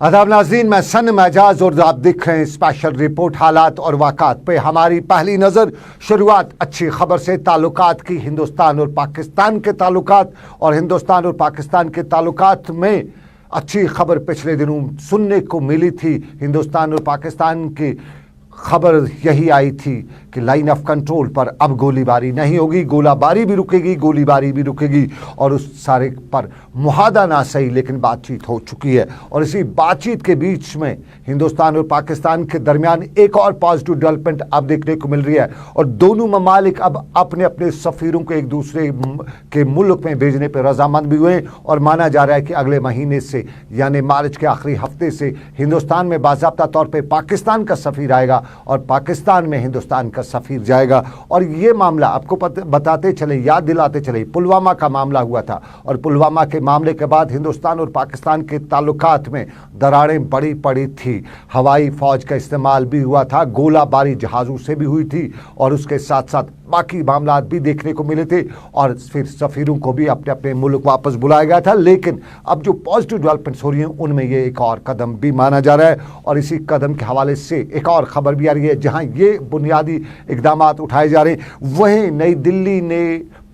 आदाब नाज़रीन, मैं सनम एजाज और आप देख रहे हैं स्पेशल रिपोर्ट हालात और वाक़ात पे। हमारी पहली नज़र शुरुआत अच्छी खबर से ताल्लुकात की। हिंदुस्तान और पाकिस्तान के ताल्लुकात और हिंदुस्तान और पाकिस्तान के ताल्लुकात में अच्छी खबर पिछले दिनों सुनने को मिली थी। हिंदुस्तान और पाकिस्तान की खबर यही आई थी कि लाइन ऑफ कंट्रोल पर अब गोलीबारी नहीं होगी, गोलाबारी भी रुकेगी, गोलीबारी भी रुकेगी और उस सारे पर मुहादा ना सही लेकिन बातचीत हो चुकी है। और इसी बातचीत के बीच में हिंदुस्तान और पाकिस्तान के दरमियान एक और पॉजिटिव डेवलपमेंट अब देखने को मिल रही है और दोनों ममालिक अब अपने अपने सफ़ीरों को एक दूसरे के मुल्क में भेजने पर रजामंद भी हुए और माना जा रहा है कि अगले महीने से यानी मार्च के आखिरी हफ्ते से हिंदुस्तान में बाज़ाब्ता तौर पर पाकिस्तान का सफ़ीर आएगा और पाकिस्तान में हिंदुस्तान का सफ़ीर जाएगा। और ये मामला आपको बताते चले, याद दिलाते चले, पुलवामा का मामला हुआ था और पुलवामा के मामले के बाद हिंदुस्तान और पाकिस्तान के ताल्लुकात में दरारें बड़ी पड़ी थी। हवाई फ़ौज का इस्तेमाल भी हुआ था, गोलाबारी जहाज़ों से भी हुई थी और उसके साथ साथ बाकी मामला भी देखने को मिले थे और फिर सफ़ीरों को भी अपने अपने मुल्क वापस बुलाया गया था। लेकिन अब जो पॉजिटिव डेवलपमेंट्स हो रही हैं उनमें ये एक और कदम भी माना जा रहा है और इसी कदम के हवाले से एक और ख़बर भी आ रही है। जहां ये बुनियादी इक़दामात उठाए जा रहे हैं वहीं नई दिल्ली ने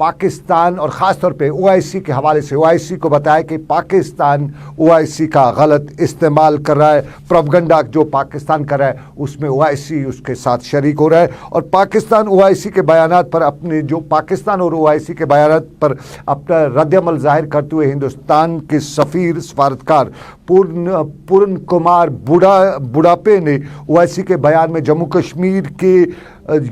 पाकिस्तान और ख़ास तौर पे ओआईसी के हवाले से ओआईसी को बताया कि पाकिस्तान ओआईसी का गलत इस्तेमाल कर रहा है। प्रोपगंडा जो पाकिस्तान कर रहा है उसमें ओआईसी उसके साथ शरीक हो रहा है और पाकिस्तान ओआईसी के बयानात पर अपने जो पाकिस्तान और ओआईसी के बयानात पर अपना रद्दअमल जाहिर करते हुए हिंदुस्तान के सफ़ीर सफारतकार पूर्ण कुमार बुढ़ापे ने ओआईसी के बयान में जम्मू कश्मीर के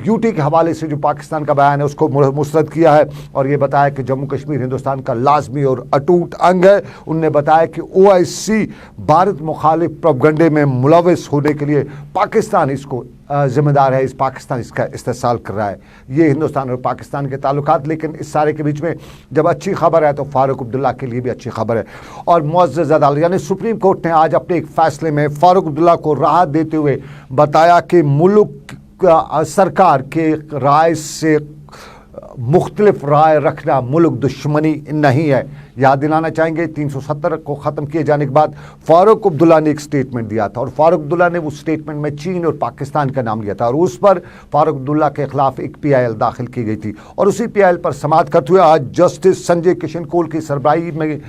यूटी के हवाले से जो पाकिस्तान का बयान है उसको मुस्तरद किया है और ये बताया कि जम्मू कश्मीर हिंदुस्तान का लाजमी और अटूट अंग है। उनने बताया कि ओआईसी भारत मुखालिफ प्रोपगंडे में मुलविस होने के लिए पाकिस्तान इसको जिम्मेदार है, पाकिस्तान इसका इस्तेमाल कर रहा है। ये हिंदुस्तान और पाकिस्तान के ताल्लुकात। लेकिन इस सारे के बीच में जब अच्छी खबर है तो फारूक अब्दुल्ला के लिए भी अच्छी खबर है और मुअज़्ज़ज़ अदालत यानी सुप्रीम कोर्ट ने आज अपने एक फ़ैसले में फारूक अब्दुल्ला को राहत देते हुए बताया कि मुल्क सरकार के राय से मुख्तलिफ राय रखना मुल्क दुश्मनी नहीं है। याद दिलाना चाहेंगे 370 को ख़त्म किए जाने के बाद फारूक अब्दुल्ला ने एक स्टेटमेंट दिया था और फारूक अब्दुल्ला ने उस स्टेटमेंट में चीन और पाकिस्तान का नाम लिया था और उस पर फारूक अब्दुल्ला के खिलाफ एक पीआईएल दाखिल की गई थी और उसी पीआईएल पर समाअत करते हुए आज जस्टिस संजय किशन कौल की सरबराही में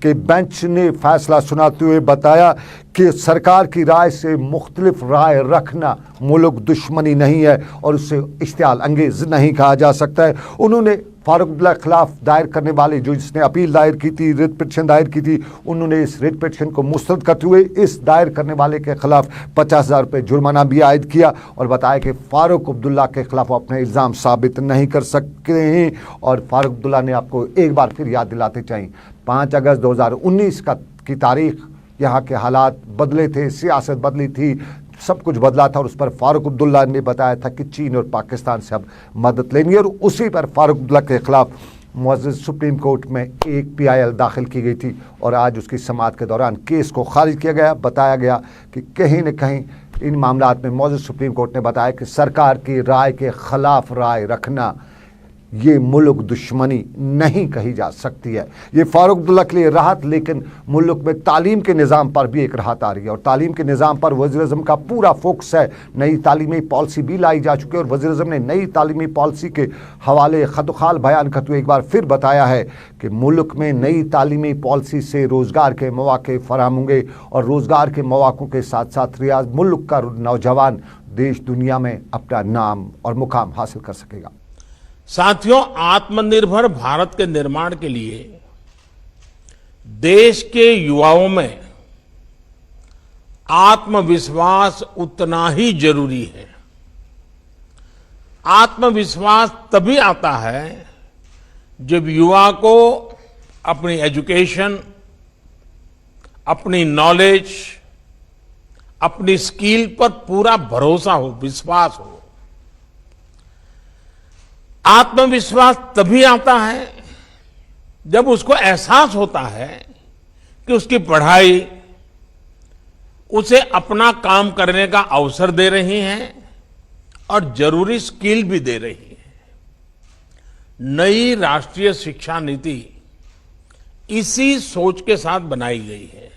के बेंच ने फैसला सुनाते हुए बताया कि सरकार की राय से मुख्तलिफ राय रखना मुल्क दुश्मनी नहीं है और उससे इश्तियाल अंगेज़ नहीं कहा जा सकता है। उन्होंने फारूक अब्दुल्ला के खिलाफ दायर करने वाले जो जिसने अपील दायर की थी, रिट पिटीशन दायर की थी, उन्होंने इस रिट पिटीशन को मुस्तरद करते हुए इस दायर करने वाले के खिलाफ 50,000 रुपये जुर्माना भी आयद किया और बताया कि फारूक अब्दुल्ला के खिलाफ अपने इल्ज़ाम साबित नहीं कर सकते हैं। और फारूक अब्दुल्ला ने आपको एक बार फिर याद दिलाते चाहिए 5 अगस्त 2019 की तारीख, यहाँ के हालात बदले थे, सियासत बदली थी, सब कुछ बदला था और उस पर फारूक अब्दुल्ला ने बताया था कि चीन और पाकिस्तान से अब मदद लेनी है और उसी पर फारूक अब्दुल्ला के खिलाफ मुअज़्ज़ज़ सुप्रीम कोर्ट में एक पीआईएल दाखिल की गई थी और आज उसकी समाअत के दौरान केस को खारिज किया गया। बताया गया कि कहीं न कहीं इन मामलात में मुअज़्ज़ज़ सुप्रीम कोर्ट ने बताया कि सरकार की राय के ख़िलाफ़ राय रखना ये मुल्क दुश्मनी नहीं कही जा सकती है। ये फारूक अब्दुल्ला के लिए राहत, लेकिन मुल्क में तालीम के निज़ाम पर भी एक राहत आ रही है और तालीम के निज़ाम पर वज़ीर-ए-आज़म का पूरा फोकस है। नई तालीमी पॉलिसी भी लाई जा चुकी है और वज़ीर-ए-आज़म ने नई तालीमी पॉलिसी के हवाले खतखाल बयान करते हुए एक बार फिर बताया है कि मुल्क में नई तालीमी पॉलिसी से रोज़गार के मौक़े फराहम होंगे और रोज़गार के मौक़ों के साथ साथ रियाज मुल्क का नौजवान देश दुनिया में अपना नाम और मुकाम हासिल कर सकेगा। साथियों, आत्मनिर्भर भारत के निर्माण के लिए देश के युवाओं में आत्मविश्वास उतना ही जरूरी है। आत्मविश्वास तभी आता है जब युवा को अपनी एजुकेशन, अपनी नॉलेज, अपनी स्किल पर पूरा भरोसा हो, विश्वास हो। आत्मविश्वास तभी आता है जब उसको एहसास होता है कि उसकी पढ़ाई उसे अपना काम करने का अवसर दे रही है और जरूरी स्किल भी दे रही है। नई राष्ट्रीय शिक्षा नीति इसी सोच के साथ बनाई गई है।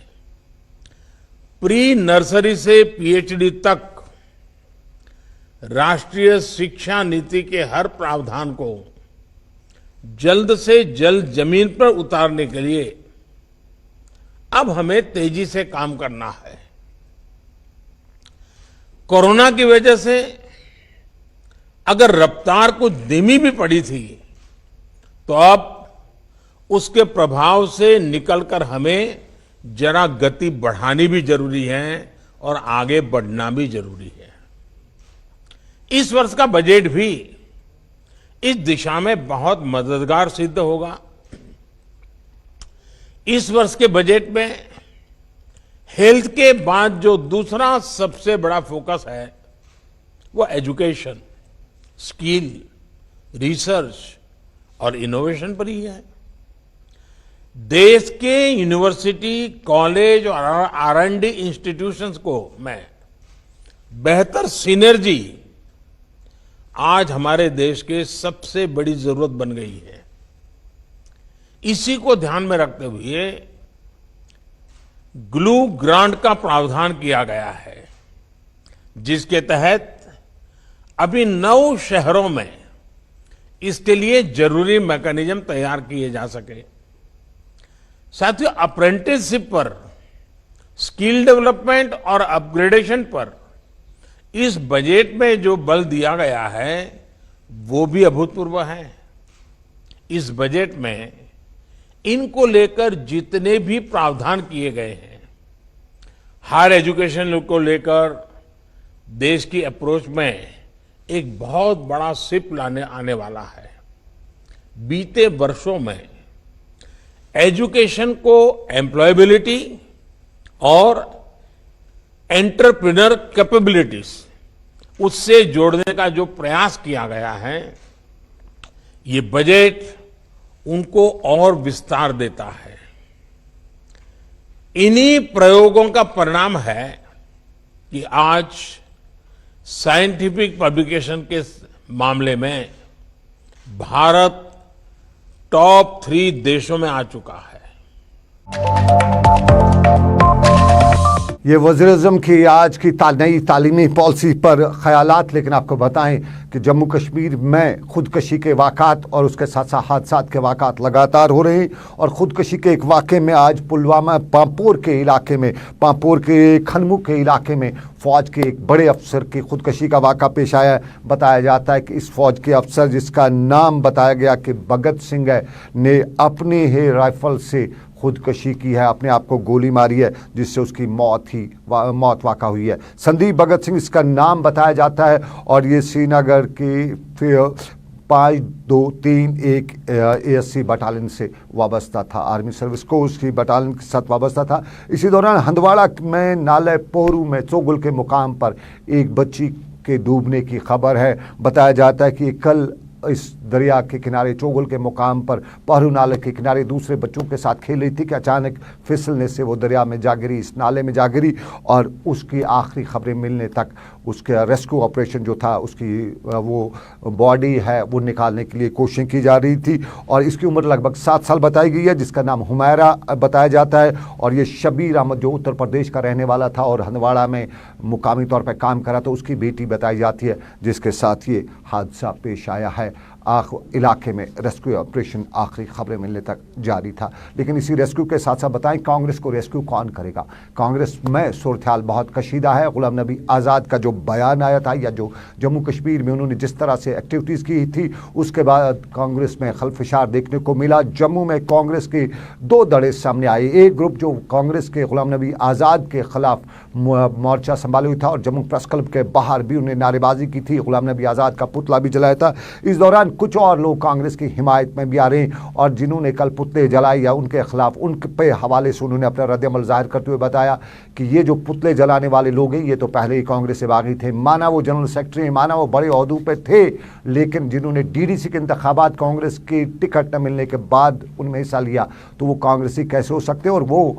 प्री नर्सरी से पीएचडी तक राष्ट्रीय शिक्षा नीति के हर प्रावधान को जल्द से जल्द जमीन पर उतारने के लिए अब हमें तेजी से काम करना है। कोरोना की वजह से अगर रफ्तार कुछ धीमी भी पड़ी थी, तो अब उसके प्रभाव से निकलकर हमें जरा गति बढ़ानी भी जरूरी है और आगे बढ़ना भी जरूरी है। इस वर्ष का बजट भी इस दिशा में बहुत मददगार सिद्ध होगा। इस वर्ष के बजट में हेल्थ के बाद जो दूसरा सबसे बड़ा फोकस है वो एजुकेशन, स्किल, रिसर्च और इनोवेशन पर ही है। देश के यूनिवर्सिटी, कॉलेज और R&D इंस्टीट्यूशंस को मैं बेहतर सिनर्जी आज हमारे देश के सबसे बड़ी जरूरत बन गई है। इसी को ध्यान में रखते हुए ग्लू ग्रांट का प्रावधान किया गया है, जिसके तहत अभी 9 शहरों में इसके लिए जरूरी मैकेनिज्म तैयार किए जा सके। साथियों, अप्रेंटिसशिप पर, स्किल डेवलपमेंट और अपग्रेडेशन पर इस बजट में जो बल दिया गया है वो भी अभूतपूर्व है। इस बजट में इनको लेकर जितने भी प्रावधान किए गए हैं, हायर एजुकेशन को लेकर देश की अप्रोच में एक बहुत बड़ा शिफ्ट लाने आने वाला है। बीते वर्षों में एजुकेशन को एम्प्लॉयबिलिटी और एंटरप्रेन्योर कैपेबिलिटीज उससे जोड़ने का जो प्रयास किया गया है, ये बजट उनको और विस्तार देता है। इन्हीं प्रयोगों का परिणाम है कि आज साइंटिफिक पब्लिकेशन के मामले में भारत टॉप 3 देशों में आ चुका है। ये वज़ीर-ए-आज़म की आज की नई तालीमी पॉलिसी पर ख्यालात। लेकिन आपको बताएं कि जम्मू कश्मीर में खुदकशी के वाक़ात और उसके साथ साथ हादसात के वाक़ात लगातार हो रहे हैं। और खुदकशी के एक वाक़े में आज पुलवामा पांपोर के इलाके में, पांपोर के खनमू के इलाके में फ़ौज के एक बड़े अफसर की खुदकशी का वाक़ा पेश आया। बताया जाता है कि इस फ़ौज के अफसर, जिसका नाम बताया गया कि भगत सिंह है, ने अपने ही राइफल से खुदकशी की है, अपने आप को गोली मारी है, जिससे उसकी मौत वाक़ा हुई है। संदीप भगत सिंह इसका नाम बताया जाता है और ये श्रीनगर की 5231 ASC बटालियन से वाबस्ता था, आर्मी सर्विस कोर्स की बटालियन के साथ वाबस्ता था। इसी दौरान हंदवाड़ा में नाले पोरू में चोगुल के मुकाम पर एक बच्ची के डूबने की खबर है। बताया जाता है कि कल इस दरिया के किनारे चोगुल के मुकाम पर पहरू नाले के किनारे दूसरे बच्चों के साथ खेल रही थी कि अचानक फिसलने से वो दरिया में जा गिरी, इस नाले में जा गिरी और उसकी आखिरी खबरें मिलने तक उसके रेस्क्यू ऑपरेशन जो था, उसकी वो बॉडी है वो निकालने के लिए कोशिश की जा रही थी। और इसकी उम्र लगभग 7 साल बताई गई है, जिसका नाम हुमैरा बताया जाता है। और ये शबीर अहमद जो उत्तर प्रदेश का रहने वाला था और हंदवाड़ा में मुकामी तौर पर काम करा, तो उसकी बेटी बताई जाती है, जिसके साथ ये हादसा पेश आया है। इलाके में रेस्क्यू ऑपरेशन आखिरी खबरें मिलने तक जारी था। लेकिन इसी रेस्क्यू के साथ साथ बताएं, कांग्रेस को रेस्क्यू कौन करेगा? कांग्रेस में सूरत-ए-हाल बहुत कशीदा है। गुलाम नबी आज़ाद का जो बयान आया था, या जो जम्मू कश्मीर में उन्होंने जिस तरह से एक्टिविटीज़ की थी, उसके बाद कांग्रेस में खलफशार देखने को मिला। जम्मू में कांग्रेस के 2 धड़े सामने आए। एक ग्रुप जो कांग्रेस के गुलाम नबी आज़ाद के खिलाफ मोर्चा संभाले हुई था और जम्मू प्रेस क्लब के बाहर भी उन्हें नारेबाजी की थी, गुलाम नबी आज़ाद का पुतला भी जलाया था। इस दौरान कुछ और लोग कांग्रेस की हिमायत में भी आ रहे हैं और जिन्होंने कल पुतले जलाए या उनके खिलाफ, उनके पे हवाले से उन्होंने अपना रद्द-ए-अमल जाहिर करते हुए बताया कि ये जो पुतले जलाने वाले लोग हैं, ये तो पहले ही कांग्रेस से बागी थे। माना वो जनरल सेक्रेटरी हैं, माना वो बड़े ओहदों पे थे, लेकिन जिन्होंने डीडीसी के इंतखाबात कांग्रेस की टिकट न मिलने के बाद उनमें हिस्सा लिया, तो वो कांग्रेसी कैसे हो सकते हैं और वो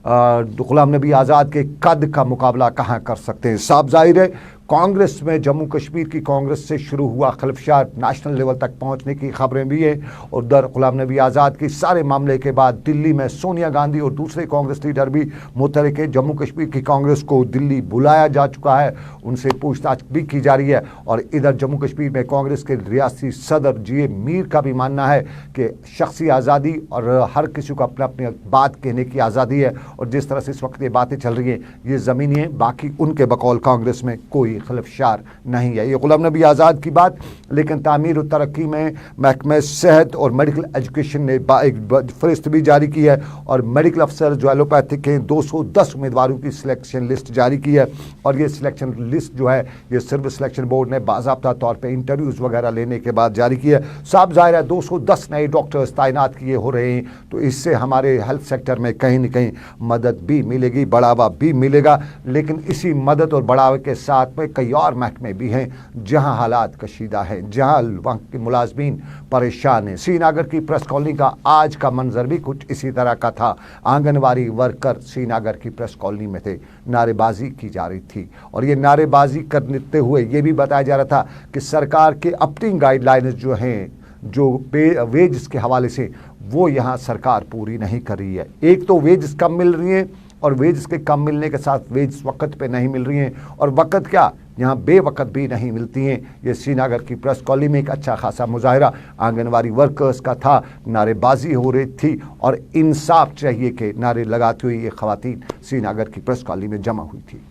गुलाम नबी आज़ाद के कद का मुकाबला कहाँ कर सकते हैं? साफ जाहिर है कांग्रेस में जम्मू कश्मीर की कांग्रेस से शुरू हुआ खिलफशार नेशनल लेवल तक पहुंचने की खबरें भी हैं। उधर गुलाम नबी आज़ाद के सारे मामले के बाद दिल्ली में सोनिया गांधी और दूसरे कांग्रेस लीडर भी मुतहरिक हैं। जम्मू कश्मीर की कांग्रेस को दिल्ली बुलाया जा चुका है, उनसे पूछताछ भी की जा रही है। और इधर जम्मू कश्मीर में कांग्रेस के रियासती सदर जी मीर का भी मानना है कि शख्सी आज़ादी और हर किसी को अपने अपनी बात कहने की आज़ादी है, और जिस तरह से इस वक्त ये बातें चल रही हैं ये ज़मीनी है, बाकी उनके बकौल कांग्रेस में कोई खिलफशार नहीं है। ये गुलाम नबी आज़ाद की बात। लेकिन तामीर और तरक्की में महकमे सेहत और मेडिकल एजुकेशन ने एक फहरिस्त भी जारी की है, और मेडिकल अफसर जो एलोपैथिक हैं 210 उम्मीदवारों की सिलेक्शन लिस्ट जारी की है। और ये सिलेक्शन लिस्ट जो है ये सर्विस सिलेक्शन बोर्ड ने बाज़ाब्ता तौर पर इंटरव्यूज़ वगैरह लेने के बाद जारी की है। साफ ज़ाहिर है 210 नए डॉक्टर्स तैनात किए हो रहे हैं, तो इससे हमारे हेल्थ सेक्टर में कहीं न कहीं मदद भी मिलेगी, बढ़ावा भी मिलेगा। लेकिन इसी मदद और बढ़ावे के साथ में कई और महकमे भी हैं जहां हालात कशीदा हैं, जहां वहाँ के मुलाजमीन परेशान हैं। श्रीनगर की प्रेस कॉलोनी का आज का मंजर भी कुछ इसी तरह का था। आंगनवाड़ी वर्कर श्रीनगर की प्रेस कॉलोनी में थे, नारेबाजी की जा रही थी, और ये नारेबाजी करते हुए ये भी बताया जा रहा था कि सरकार के अपनी गाइडलाइंस जो हैं, जो वेज के हवाले से, वो यहाँ सरकार पूरी नहीं कर रही है। एक तो वेज कम मिल रही है, और वेज के कम मिलने के साथ वेज वक्त पे नहीं मिल रही हैं, और वक्त क्या यहाँ बेवक्त भी नहीं मिलती हैं। ये श्रीनगर की प्रेस कॉलोनी में एक अच्छा खासा मुजाहरा आंगनवाड़ी वर्कर्स का था, नारेबाजी हो रही थी, और इंसाफ चाहिए के नारे लगाते हुए ये खवातीन श्रीनगर की प्रेस कॉलोनी में जमा हुई थी।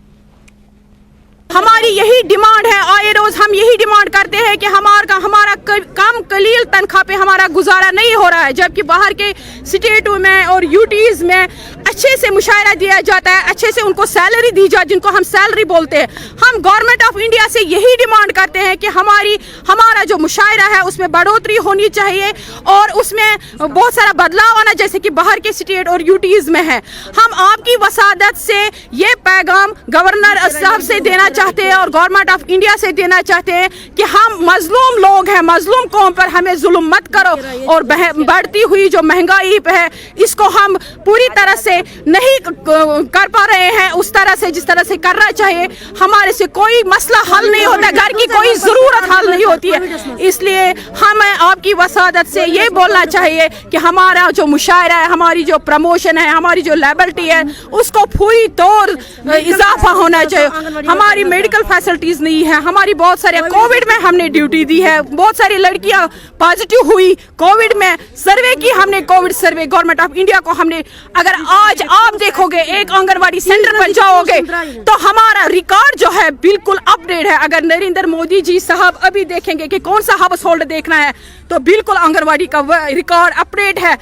हमारी यही डिमांड है, आए रोज हम यही डिमांड करते हैं कि हमारा कम कलील तनख्वाह पे हमारा गुजारा नहीं हो रहा है, जबकि बाहर के स्टेटों में और यूटीज में अच्छे से मुशायरा दिया जाता है, अच्छे से उनको सैलरी दी जाती है, जिनको हम सैलरी बोलते हैं। हम गवर्नमेंट ऑफ इंडिया से यही डिमांड करते हैं कि हमारा जो मुशायरा है उसमें बढ़ोतरी होनी चाहिए, और उसमें बहुत सारा बदलाव आना, जैसे कि बाहर के स्टेट और यूटीज में है। हम आपकी वसादत से ये पैगाम गवर्नर साहब से देना चाहते हैं और गवर्नमेंट ऑफ इंडिया से देना चाहते हैं कि हम मजलूम लोग हैं, मजलूम कौम पर हमें जुल्म मत करो, और बढ़ती हुई जो महंगाई है इसको हम पूरी तरह से नहीं कर पा रहे हैं उस तरह से जिस तरह से करना चाहिए। हमारे से कोई मसला हल नहीं होता, घर की कोई जरूरत हल नहीं होती है। इसलिए हमें आपकी वसादत से ये बोलना चाहिए कि हमारा जो मुशायरा है, हमारी जो प्रमोशन है, हमारी जो लेबलिटी है, उसको पूरी तौर इजाफा होना चाहिए। हमारी मेडिकल फैसिलिटीज नहीं है, हमारी बहुत सारे कोविड में हमने ड्यूटी दी है, बहुत सारी लड़कियां पॉजिटिव हुई कोविड में, सर्वे की हमने, Covid survey government of India को हमने। अगर आज आप देखोगे एक आंगनवाड़ी सेंटर पर जाओगे तो हमारा रिकॉर्ड जो है बिल्कुल अपडेट है। अगर नरेंद्र मोदी जी साहब अभी देखेंगे कि कौन सा हाउस होल्ड देखना है तो बिल्कुल आंगनवाड़ी का रिकॉर्ड अपडेट है।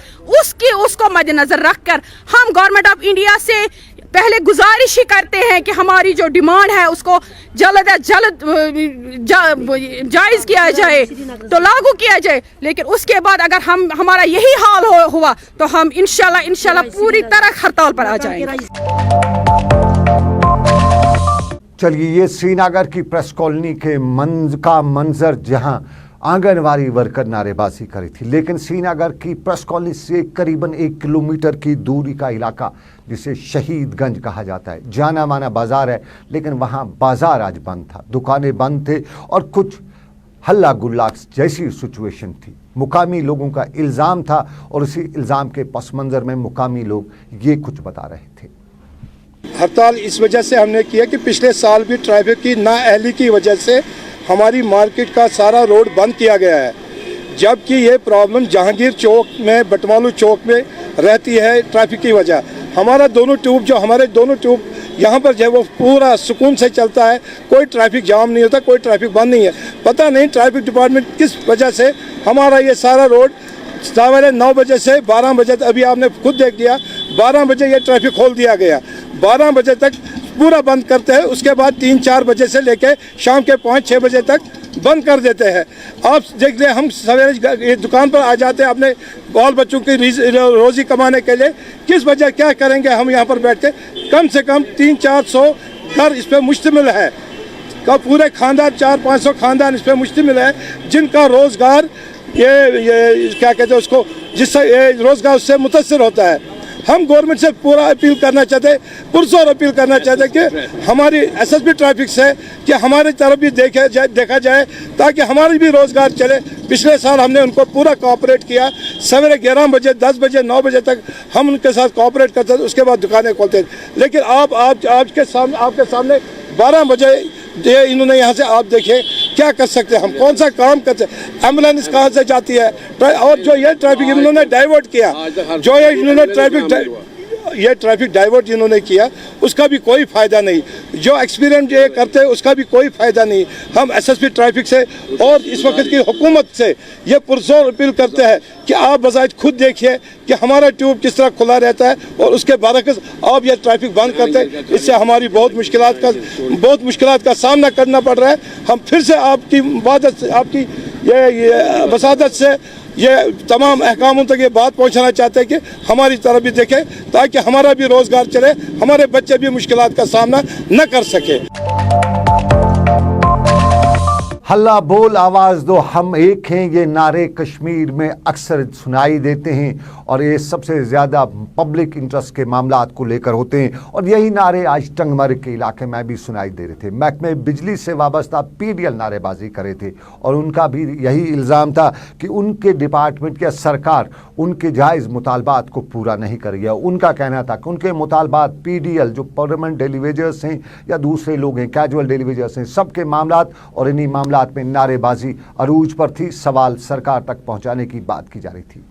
उसको मद्देनजर रखकर हम गवर्नमेंट ऑफ इंडिया से पहले गुजारिश ही करते हैं कि हमारी जो डिमांड है उसको जल्द अज जल्द जायज किया जाए, तो लागू किया जाए। लेकिन उसके बाद अगर हमारा यही हाल हुआ तो हम इंशाल्लाह पूरी तरह हड़ताल पर आ जाएंगे। चलिए, ये श्रीनगर की प्रेस कॉलोनी के मंजर जहां आंगनवाड़ी वर्कर नारेबाजी करी थी। लेकिन श्रीनगर की प्रेस कॉलोनी से करीबन 1 किलोमीटर की दूरी का इलाका जिसे शहीदगंज कहा जाता है, जाना माना बाजार है, लेकिन वहाँ बाजार आज बंद था, दुकानें बंद थे और कुछ हल्ला गुल्ला जैसी सिचुएशन थी। मुकामी लोगों का इल्ज़ाम था और उसी इल्ज़ाम के पस मंज़र में मुकामी लोग ये कुछ बता रहे थे। हड़ताल इस वजह से हमने किया कि पिछले साल भी ट्रैफिक की नाअहली की वजह से हमारी मार्केट का सारा रोड बंद किया गया है, जबकि ये प्रॉब्लम जहांगीर चौक में, बटमालू चौक में रहती है ट्रैफिक की वजह। हमारे दोनों ट्यूब यहाँ पर जो है वो पूरा सुकून से चलता है, कोई ट्रैफिक जाम नहीं होता, कोई ट्रैफिक बंद नहीं है। पता नहीं ट्रैफिक डिपार्टमेंट किस वजह से हमारा ये सारा रोड सवेरे 9 बजे से 12 बजे तक, अभी आपने खुद देख लिया 12 बजे ये ट्रैफिक खोल दिया गया, 12 बजे तक पूरा बंद करते हैं, उसके बाद 3-4 बजे से लेके शाम के 5-6 बजे तक बंद कर देते हैं। आप देख लें, हम सवेरे दुकान पर आ जाते हैं अपने बाल बच्चों की रोज़ी कमाने के लिए, किस वजह क्या करेंगे हम यहाँ पर बैठ के। कम से कम 300-400 घर इस पर मुश्तमिल है, का पूरे खानदान 400-500 खानदान इस पर मुश्तमिल है, जिनका रोज़गार ये क्या कहते हैं उसको, जिससे रोज़गार उससे मुतासर होता है। हम गवर्नमेंट से पूरा अपील करना चाहते हैं, पुरजोर अपील करना चाहते हैं कि हमारी एसएसबी ट्रैफिक से कि हमारी तरफ भी देखा जाए ताकि हमारी भी रोज़गार चले। पिछले साल हमने उनको पूरा कोऑपरेट किया, सवेरे 11 बजे 10 बजे 9 बजे तक हम उनके साथ कोऑपरेट करते थे, उसके बाद दुकानें खोलते थे। लेकिन आपके सामने 12 बजे ये इन्होंने यहाँ से, आप देखिए क्या कर सकते हैं, हम कौन सा काम करते हैं, एम्बुलेंस कहाँ से जाती है, और जो ये ट्रैफिक इन्होंने डाइवर्ट किया, जो ये इन्होंने ट्रैफिक डाइवर्ट इन्होंने किया, उसका भी कोई फ़ायदा नहीं। जो एक्सपीरियंस ये करते हैं उसका भी कोई फ़ायदा नहीं। हम एसएसपी ट्रैफिक से और इस वक्त की हुकूमत से ये पुरजोर अपील करते हैं कि आप बजाय खुद देखिए कि हमारा ट्यूब किस तरह खुला रहता है और उसके बरक्स आप ये ट्रैफिक बंद करते हैं। इससे हमारी बहुत मुश्किलात का सामना करना पड़ रहा है। हम फिर से आपकी वसादत से, आपकी ये वसादत से ये तमाम अहकामों तक ये बात पहुंचाना चाहते हैं कि हमारी तरफ भी देखें ताकि हमारा भी रोज़गार चले, हमारे बच्चे भी मुश्किलात का सामना न कर सके। हल्ला बोल आवाज़ दो हम एक हैं, ये नारे कश्मीर में अक्सर सुनाई देते हैं और ये सबसे ज़्यादा पब्लिक इंटरेस्ट के मामलात को लेकर होते हैं। और यही नारे आज टंगमर्ग के इलाके में भी सुनाई दे रहे थे। महकमे बिजली से वाबस्ता पीडीएल नारेबाजी करे थे और उनका भी यही इल्ज़ाम था कि उनके डिपार्टमेंट या सरकार उनके जायज़ मुतालबात को पूरा नहीं कर रही है। उनका कहना था कि उनके मुतालबात पीडीएल जो परमानेंट डेली वेजर्स हैं या दूसरे लोग हैं कैजुअल डेली वेजर्स हैं, सबके मामलात और इन्हीं मामलात में नारेबाजी अरूज पर थी। सवाल सरकार तक पहुंचाने की बात की जा रही थी।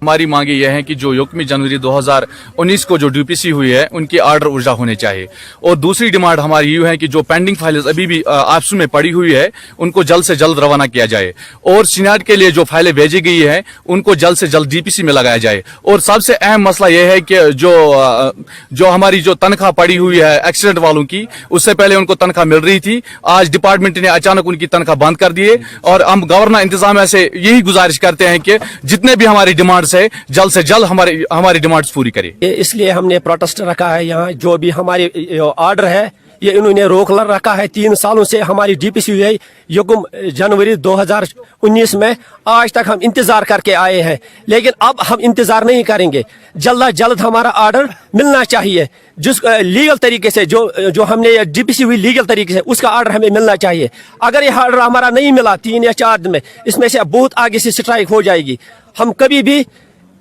हमारी मांगे यह है कि जो 1 जनवरी 2019 को जो डीपीसी हुई है उनके आर्डर उल्टा होने चाहिए। और दूसरी डिमांड हमारी ये है कि जो पेंडिंग फाइल्स अभी भी आपसू में पड़ी हुई है उनको जल्द से जल्द रवाना किया जाए और सीनेट के लिए जो फाइलें भेजी गई है उनको जल्द से जल्द डीपीसी में लगाया जाए। और सबसे अहम मसला यह है कि जो हमारी जो तनख्वाह पड़ी हुई है एक्सीडेंट वालों की, उससे पहले उनको तनख्वाह मिल रही थी, आज डिपार्टमेंट ने अचानक उनकी तनख्वाह बंद कर दिए। और हम गवर्नर इंतजामिया से यही गुजारिश करते हैं कि जितने भी हमारी डिमांड से जल्द हमारी डिमांड्स पूरी करे। इसलिए हमने प्रोटेस्ट रखा है। यहाँ जो भी हमारे ऑर्डर है ये इन्होंने रोक रखा है। 3 सालों से हमारी डीपीसी हुई है 1 जनवरी 2019 में, आज तक हम इंतजार करके आए हैं, लेकिन अब हम इंतजार नहीं करेंगे। जल्द हमारा ऑर्डर मिलना चाहिए, जिस लीगल तरीके से जो हमने डीपीसी हुई लीगल तरीके से उसका ऑर्डर हमें मिलना चाहिए। अगर ये ऑर्डर हमारा नहीं मिला 3 या 4 दिन में, इसमें से बहुत आगे से स्ट्राइक हो जाएगी। हम कभी भी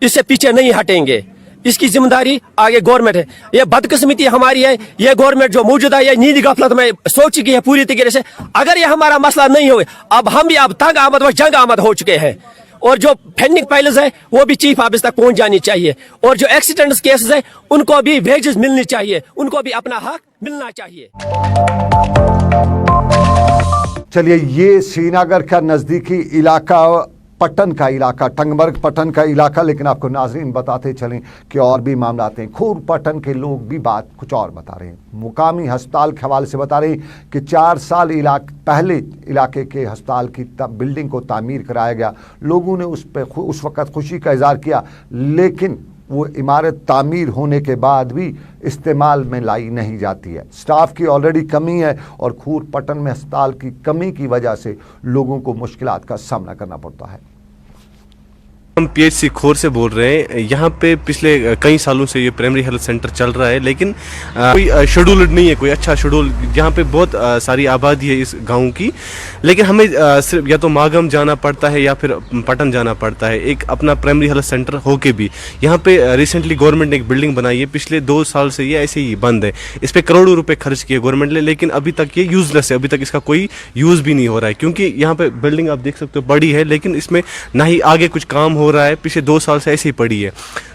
इससे पीछे नहीं हटेंगे। इसकी जिम्मेदारी आगे गवर्नमेंट है। ये बदकिस्मती हमारी है, ये गवर्नमेंट जो मौजूदा ये नींद गफलत में सोच चुकी है पूरी तरीके से। अगर ये हमारा मसला नहीं हो, अब हम भी अब तंग आमद व जंग आमद हो चुके हैं। और जो पेंडिंग फाइल्स है वो भी चीफ ऑफिस तक पहुंच जानी चाहिए। और जो एक्सीडेंट्स केसेस है उनको भी वेजेस मिलनी चाहिए, उनको भी अपना हक मिलना चाहिए। चलिए, ये श्रीनगर का नज़दीकी इलाका पट्टन का इलाका, टंगमर्ग पट्टन का इलाका, लेकिन आपको नाजरीन बताते चलें कि और भी मामला आते हैं। खूर पट्टन के लोग भी बात कुछ और बता रहे हैं। मुकामी अस्पताल के हवाले से बता रहे हैं कि 4 साल पहले इलाके के अस्पताल की बिल्डिंग को तामीर कराया गया। लोगों ने उस वक़्त खुशी का इजहार किया, लेकिन वो इमारत तामीर होने के बाद भी इस्तेमाल में लाई नहीं जाती है। स्टाफ की ऑलरेडी कमी है और खूर पट्टन में अस्पताल की कमी की वजह से लोगों को मुश्किलात का सामना करना पड़ता है। हम पीएचसी खोर से बोल रहे हैं। यहाँ पे पिछले कई सालों से ये प्राइमरी हेल्थ सेंटर चल रहा है, लेकिन कोई शेड्यूल नहीं है, कोई अच्छा शेड्यूल। यहाँ पे बहुत सारी आबादी है इस गांव की, लेकिन हमें सिर्फ या तो मागम जाना पड़ता है या फिर पटन जाना पड़ता है। एक अपना प्राइमरी हेल्थ सेंटर होके भी यहाँ पे रिसेंटली गवर्नमेंट ने एक बिल्डिंग बनाई है, पिछले 2 साल से ये ऐसे ही बंद है। इस पर करोड़ों रुपए खर्च किए गवर्नमेंट ने, लेकिन अभी तक ये यूजलेस है, अभी तक इसका कोई यूज़ भी नहीं हो रहा है। क्योंकि यहाँ पे बिल्डिंग आप देख सकते हो बड़ी है, लेकिन इसमें ना ही आगे कुछ काम हो रहा है, पिछले 2 साल से ऐसे ही पड़ी है।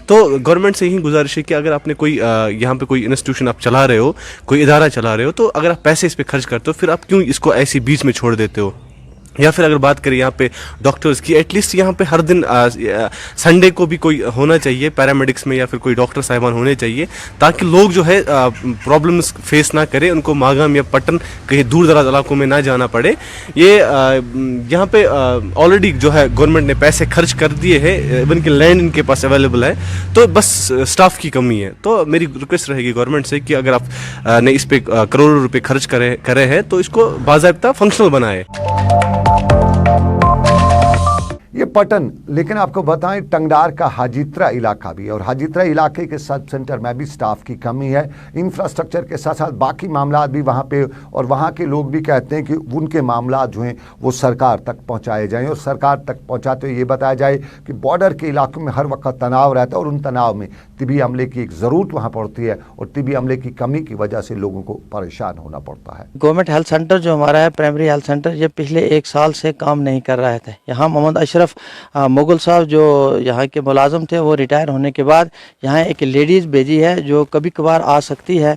तो गवर्नमेंट से यही गुजारिश है कि अगर आपने कोई यहाँ पे कोई इंस्टीट्यूशन आप चला रहे हो, कोई इदारा चला रहे हो, तो अगर आप पैसे इस पे खर्च करते हो, फिर आप क्यों इसको ऐसी बीच में छोड़ देते हो। या फिर अगर बात करें यहाँ पे डॉक्टर्स की, एटलीस्ट यहाँ पे हर दिन संडे को भी कोई होना चाहिए पैरामेडिक्स में, या फिर कोई डॉक्टर साहिबान होने चाहिए, ताकि लोग जो है प्रॉब्लम्स फेस ना करें, उनको मागाम या पट्टन कहीं दूर दराज इलाकों में ना जाना पड़े। ये यहाँ पे ऑलरेडी जो है गवर्नमेंट ने पैसे खर्च कर दिए हैं, इवन कि लैंड इनके पास अवेलेबल है, तो बस स्टाफ की कमी है। तो मेरी रिक्वेस्ट रहेगी गवर्नमेंट से कि अगर आप ने इस पे करोड़ों रुपये खर्च करे हैं तो इसको बाज़ाब्ता फंक्शनल बनाए। ये पटन। लेकिन आपको बताएं टंगडार का हाजीत्रा इलाका भी है और हाजीत्रा इलाके के सब सेंटर में भी स्टाफ की कमी है, इंफ्रास्ट्रक्चर के साथ साथ बाकी मामला भी वहाँ पे, और वहाँ के लोग भी कहते हैं कि उनके मामला जो हैं वो सरकार तक पहुँचाए जाएँ, और सरकार तक पहुँचाते हुए ये बताया जाए कि बॉर्डर के इलाकों में हर वक्त तनाव रहता है और उन तनाव में तिबी अमले की एक ज़रूरत वहाँ पड़ती है और तिबी अमले की कमी की वजह से लोगों को परेशान होना पड़ता है। गवर्नमेंट हेल्थ सेंटर जो हमारा है, प्राइमरी हेल्थ सेंटर, ये पिछले 1 साल से काम नहीं कर रहे थे। यहाँ मोहम्मद अशरफ मुगल साहब जो यहाँ के मुलाजम थे, वो रिटायर होने के बाद यहाँ एक लेडीज़ भेजी है जो कभी कभार आ सकती है।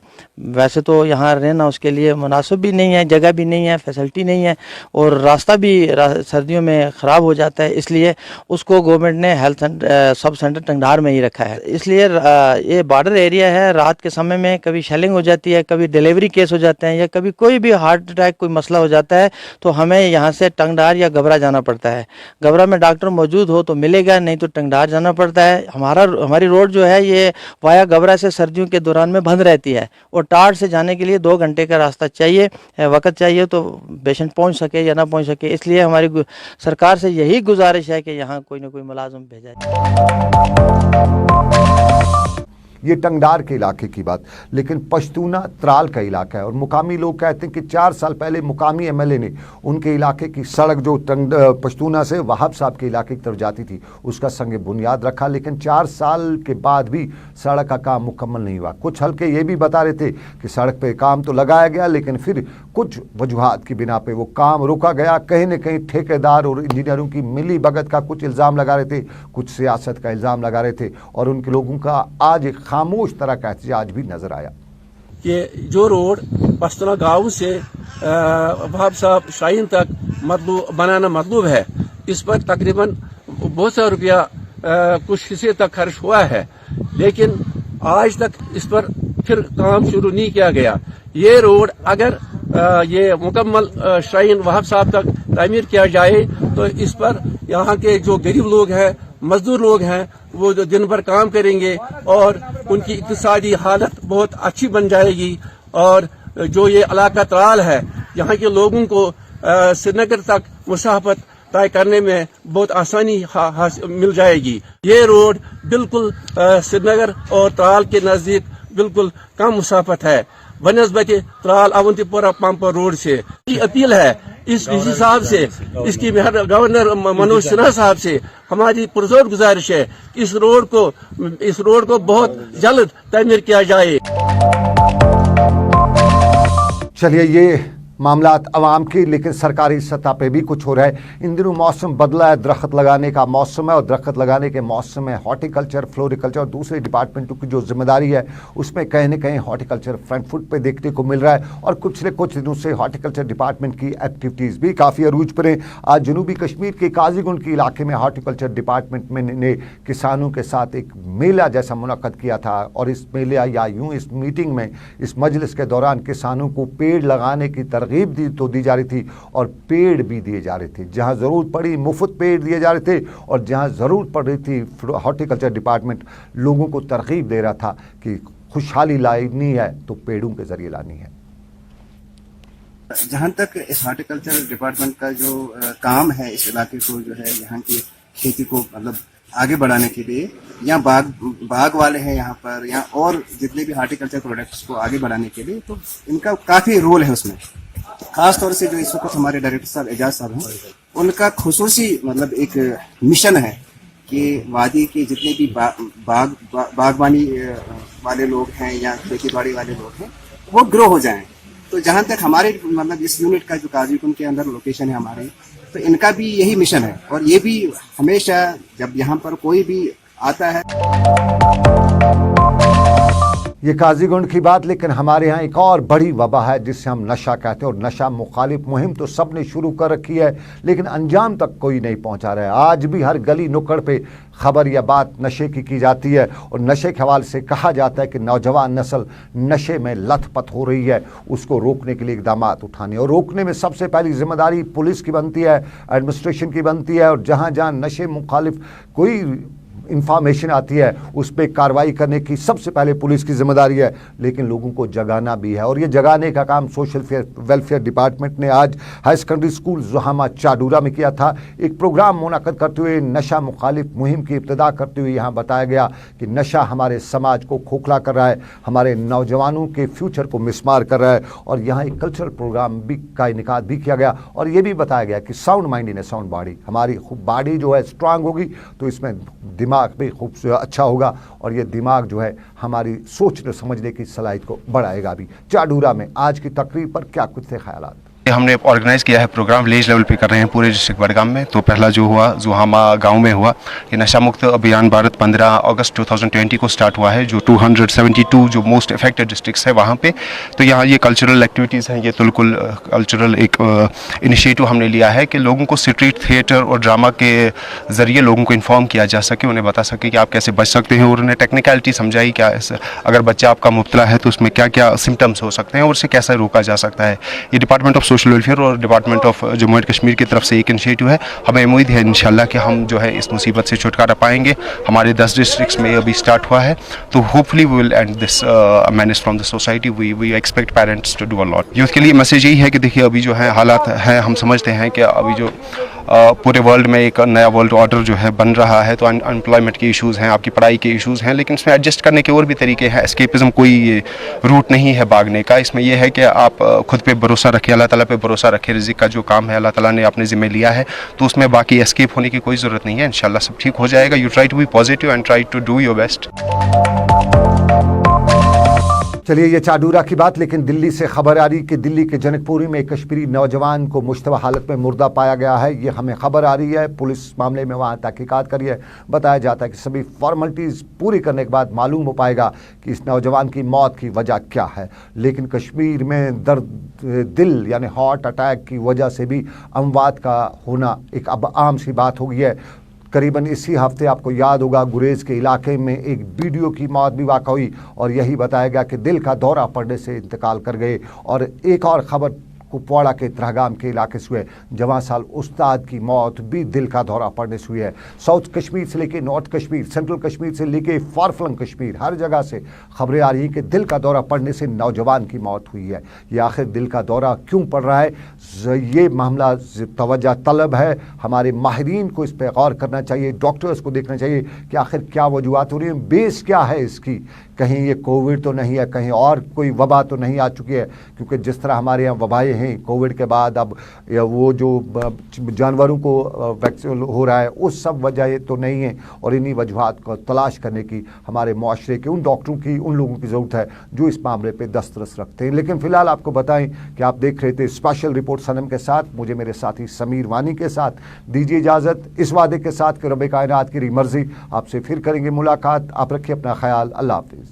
वैसे तो यहाँ रहना उसके लिए मुनासिब भी नहीं है, जगह भी नहीं है, फैसिलिटी नहीं है और रास्ता भी सर्दियों में ख़राब हो जाता है, इसलिए उसको गवर्नमेंट ने हेल्थ सब सेंटर टंगडार में ही रखा है। इसलिए ये बॉर्डर एरिया है, रात के समय में कभी शेलिंग हो जाती है, कभी डिलीवरी केस हो जाते हैं या कभी कोई भी हार्ट अटैक कोई मसला हो जाता है तो हमें यहाँ से टंगडार या गबरा जाना पड़ता है। गबरा में डॉक्टर मौजूद हो तो मिलेगा, नहीं तो टंगडार जाना पड़ता है। हमारी रोड जो है ये वाया गबरा से सर्दियों के दौरान में बंद रहती है और टाट से जाने के लिए 2 घंटे का रास्ता चाहिए, वक्त चाहिए तो पेशेंट पहुँच सके या ना पहुँच सके। इसलिए हमारी सरकार से यही गुजारिश है कि यहाँ कोई ना कोई मुलाजिम भेजा जाए। ये टंगडार के इलाके की बात, लेकिन पश्तूना त्राल का इलाका है और मुकामी लोग कहते हैं कि 4 साल पहले मुकामी एमएलए ने उनके इलाके की सड़क जो पश्तूना से वहाब साहब के इलाके की तरफ जाती थी उसका संग बुनियाद रखा, लेकिन 4 साल के बाद भी सड़क का काम मुकम्मल नहीं हुआ। कुछ हल्के ये भी बता रहे थे कि सड़क पे काम तो लगाया गया लेकिन फिर कुछ वजूहात की बिना पे वो काम रोका गया। कहीं न कहीं ठेकेदार और इंजीनियरों की मिली भगत का कुछ इल्ज़ाम लगा रहे थे, कुछ सियासत का इल्ज़ाम लगा रहे थे और उनके लोगों का आज एक खामोश तरह का एहतजाज भी नजर आया कि जो रोड पश्तूना गांव से वहाब साहब शाहीन तक बनाना मतलूब है, इस पर तकरीबन बहुत सा रुपया कुछ हिस्से तक खर्च हुआ है, लेकिन आज तक इस पर फिर काम शुरू नहीं किया गया। ये रोड अगर ये मुकम्मल शाहीन वहाब साहब तक तामीर किया जाए तो इस पर यहाँ के जो गरीब लोग हैं, मजदूर लोग हैं, वो जो दिन भर काम करेंगे और उनकी इक्तिसादी हालत बहुत अच्छी बन जाएगी और जो ये इलाका त्राल है यहाँ के लोगों को श्रीनगर तक मुसाफत तय करने में बहुत आसानी मिल जाएगी। ये रोड बिल्कुल श्रीनगर और त्राल के नज़दीक बिल्कुल कम मुसाफत है बनस्बत त्राल अवंतीपोरा पंपा रोड से। अपील है इस डीसी साहब से, इसकी गवर्नर मनोज सिन्हा साहब से हमारी पुरजोर गुजारिश है इस रोड को बहुत जल्द तामीर किया जाए। चलिए ये मामलात अवाम की, लेकिन सरकारी सतह पे भी कुछ हो रहा है। इन दिनों मौसम बदला है, दरख्त लगाने का मौसम है और दरख्त लगाने के मौसम में हॉर्टिकल्चर, फ्लोरिकल्चर और दूसरे डिपार्टमेंटों की जो जिम्मेदारी है उसमें कहीं न कहीं हॉर्टिकल्चर फ्रंट फुट पे देखने को मिल रहा है और पिछले कुछ दिनों से हॉर्टिकल्चर डिपार्टमेंट की एक्टिविटीज़ भी काफ़ी अरूज पर हैं। आज जनूबी कश्मीर के काजीगुंड के इलाके में हॉर्टिकल्चर डिपार्टमेंट ने किसानों के साथ एक मेला जैसा मुनक्कद किया था और इस मेले या यूँ इस मीटिंग में, इस मजलिस के दौरान किसानों को पेड़ लगाने की तरगीब दी जा रही थी और पेड़ भी दिए जा रहे थे। जहां जरूरत पड़ी मुफ्त पेड़ दिए जा रहे थे और जहां जरूरत पड़ रही थी हॉर्टिकल्चर डिपार्टमेंट लोगों को तरगीब दे रहा था कि खुशहाली लानी है तो पेड़ों के जरिए लानी है। जहां तक इस हॉर्टिकल्चर डिपार्टमेंट का जो काम है, इस इलाके को जो है यहाँ की खेती को मतलब आगे बढ़ाने के लिए, यहाँ बाग वाले हैं यहाँ पर, यहाँ और जितने भी हॉर्टिकल्चर प्रोडक्ट्स को आगे बढ़ाने के लिए, तो इनका काफी रोल है उसमें। खास तौर से जो इस वक्त हमारे डायरेक्टर साहब एजाज साहब हैं, उनका खुसूसी मतलब एक मिशन है कि वादी के जितने भी बागवानी वाले लोग हैं या खेती बाड़ी वाले लोग हैं वो ग्रो हो जाएं। तो जहां तक हमारे मतलब इस यूनिट का जो काजीकुंड के अंदर लोकेशन है हमारे, तो इनका भी यही मिशन है और ये भी हमेशा जब यहाँ पर कोई भी आता है। ये काजीगुंड की बात, लेकिन हमारे यहाँ एक और बड़ी वबा है जिससे हम नशा कहते हैं और नशा मुखालिफ मुहिम तो सब ने शुरू कर रखी है लेकिन अंजाम तक कोई नहीं पहुँचा रहा है। आज भी हर गली नुक्कड़ पे खबर या बात नशे की जाती है और नशे के हवाले से कहा जाता है कि नौजवान नस्ल नशे में लथपथ हो रही है, उसको रोकने के लिए इकदाम उठाने और रोकने में सबसे पहली जिम्मेदारी पुलिस की बनती है, एडमिनिस्ट्रेशन की बनती है और जहाँ जहाँ नशे मुखालिफ कोई इंफॉर्मेशन आती है उस पर कार्रवाई करने की सबसे पहले पुलिस की जिम्मेदारी है, लेकिन लोगों को जगाना भी है। और ये जगाने का काम सोशल वेलफेयर डिपार्टमेंट ने आज हाई सेकेंडरी स्कूल जुहामा चाडूरा में किया था। एक प्रोग्राम मुनक्कद करते हुए नशा मुखालिफ मुहिम की इब्तिदा करते हुए यहाँ बताया गया कि नशा हमारे समाज को खोखला कर रहा है, हमारे नौजवानों के फ्यूचर को मिसमार कर रहा है। और यहाँ एक कल्चरल प्रोग्राम भी का इनेकाद भी किया गया और ये भी बताया गया कि sound mind in A sound body, हमारी बॉडी जो है स्ट्रांग होगी तो इसमें दिमाग भी खूब अच्छा होगा और ये दिमाग जो है हमारी सोचने समझने की सलाहियत को बढ़ाएगा भी। चाडूरा में आज की तकरीब पर क्या कुछ थे ख्यालात? हमने ऑर्गेनाइज किया है प्रोग्राम, विलेज लेवल पे कर रहे हैं पूरे डिस्ट्रिक्ट बडगाम में। तो पहला जो हुआ जुहामा गांव में हुआ, ये नशा मुक्त अभियान भारत 15 अगस्त 2020 को स्टार्ट हुआ है, जो 272 जो मोस्ट अफेक्टेड डिस्ट्रिक्ट्स है वहाँ पे। तो यहाँ ये कल्चरल एक्टिविटीज़ हैं, ये बिल्कुल कल्चरल एक इनिशिएटिव हमने लिया है कि लोगों को स्ट्रीट थिएटर और ड्रामा के ज़रिए लोगों को इन्फॉर्म किया जा सके, उन्हें बता सके कि आप कैसे बच सकते हैं और उन्हें टेक्निकलिटी समझाई क्या अगर बच्चा आपका मुब्तला है तो उसमें क्या क्या सिम्टम्स हो सकते हैं और उसे कैसे रोका जा सकता है। ये डिपार्टमेंट ऑफ सोशल वेलफेयर और department of Jammu and Kashmir की तरफ से एक इनिशिएटिव है। हमें उम्मीद है इंशाल्लाह कि हम जो है इस मुसीबत से छुटकारा पाएंगे। हमारे 10 डिस्ट्रिक्ट्स में अभी स्टार्ट हुआ है, तो hopefully we will end this manage from the society. We expect parents to do a lot. Youth के लिए मैसेज यही है कि देखिए अभी जो है हालात हैं, हम समझते हैं कि अभी जो पूरे वर्ल्ड में एक नया वर्ल्ड ऑर्डर जो है बन रहा है, तो अनएम्प्लॉयमेंट के इश्यूज़ हैं, आपकी पढ़ाई के इश्यूज़ हैं, लेकिन इसमें एडजस्ट करने के और भी तरीके हैं। एस्केपिज्म कोई रूट नहीं है भागने का। इसमें यह है कि आप खुद पे भरोसा रखें, अल्लाह ताला पे भरोसा रखें। रिज़्क़ का जो काम है अल्लाह ताला ने अपने ज़िम्मे लिया है, तो उसमें बाकी एस्केप होने की कोई ज़रूरत नहीं है। इंशाल्लाह सब ठीक हो जाएगा। You try to be positive and try to do your best. चलिए ये चाडूरा की बात, लेकिन दिल्ली से खबर आ रही कि दिल्ली के जनकपुरी में एक कश्मीरी नौजवान को मुश्तबा हालत में मुर्दा पाया गया है। ये हमें खबर आ रही है, पुलिस मामले में वहाँ तहकीकात करी है। बताया जाता है कि सभी फॉर्मेलिटीज़ पूरी करने के बाद मालूम हो पाएगा कि इस नौजवान की मौत की वजह क्या है। लेकिन कश्मीर में दर्द दिल यानी हार्ट अटैक की वजह से भी अमवात का होना एक अब आम सी बात हो गई है। करीबन इसी हफ्ते आपको याद होगा गुरेज के इलाके में एक वीडियो की मौत भी वाक़ हुई और यही बताया गया कि दिल का दौरा पड़ने से इंतकाल कर गए। और एक और ख़बर कुपवाड़ा के त्रहगाम के इलाके से हुए, जवां साल उस्ताद की मौत भी दिल का दौरा पड़ने से हुई है। साउथ कश्मीर से लेके नॉर्थ कश्मीर, सेंट्रल कश्मीर से लेके फार फ्लंग कश्मीर, हर जगह से खबरें आ रही हैं कि दिल का दौरा पड़ने से नौजवान की मौत हुई है। ये आखिर दिल का दौरा क्यों पड़ रहा है, ये मामला तवज्जो तलब है। हमारे माहिरीन को इस पर गौर करना चाहिए, डॉक्टर्स को देखना चाहिए कि आखिर क्या वजूहत हो रही हैं, बेस क्या है इसकी। कहीं ये कोविड तो नहीं है, कहीं और कोई वबा तो नहीं आ चुकी है, क्योंकि जिस तरह हमारे यहाँ वबाएँ हैं कोविड के बाद, अब वो जो जानवरों को वैक्सीन हो रहा है उस सब वजह तो नहीं है। और इन्हीं वजूहत को तलाश करने की हमारे माशरे के उन डॉक्टरों की, उन लोगों की ज़रूरत है जो इस मामले पे दस्तरस रखते हैं। लेकिन फ़िलहाल आपको बताएं कि आप देख रहे थे स्पेशल रिपोर्ट सनम के साथ, मुझे मेरे साथी समीर वानी के साथ दीजिए इजाज़त, इस वादे के साथ कि रब कायनात की मर्ज़ी आपसे फिर करेंगे मुलाकात। आप रखिए अपना ख्याल। अल्लाह हाफ़िज़।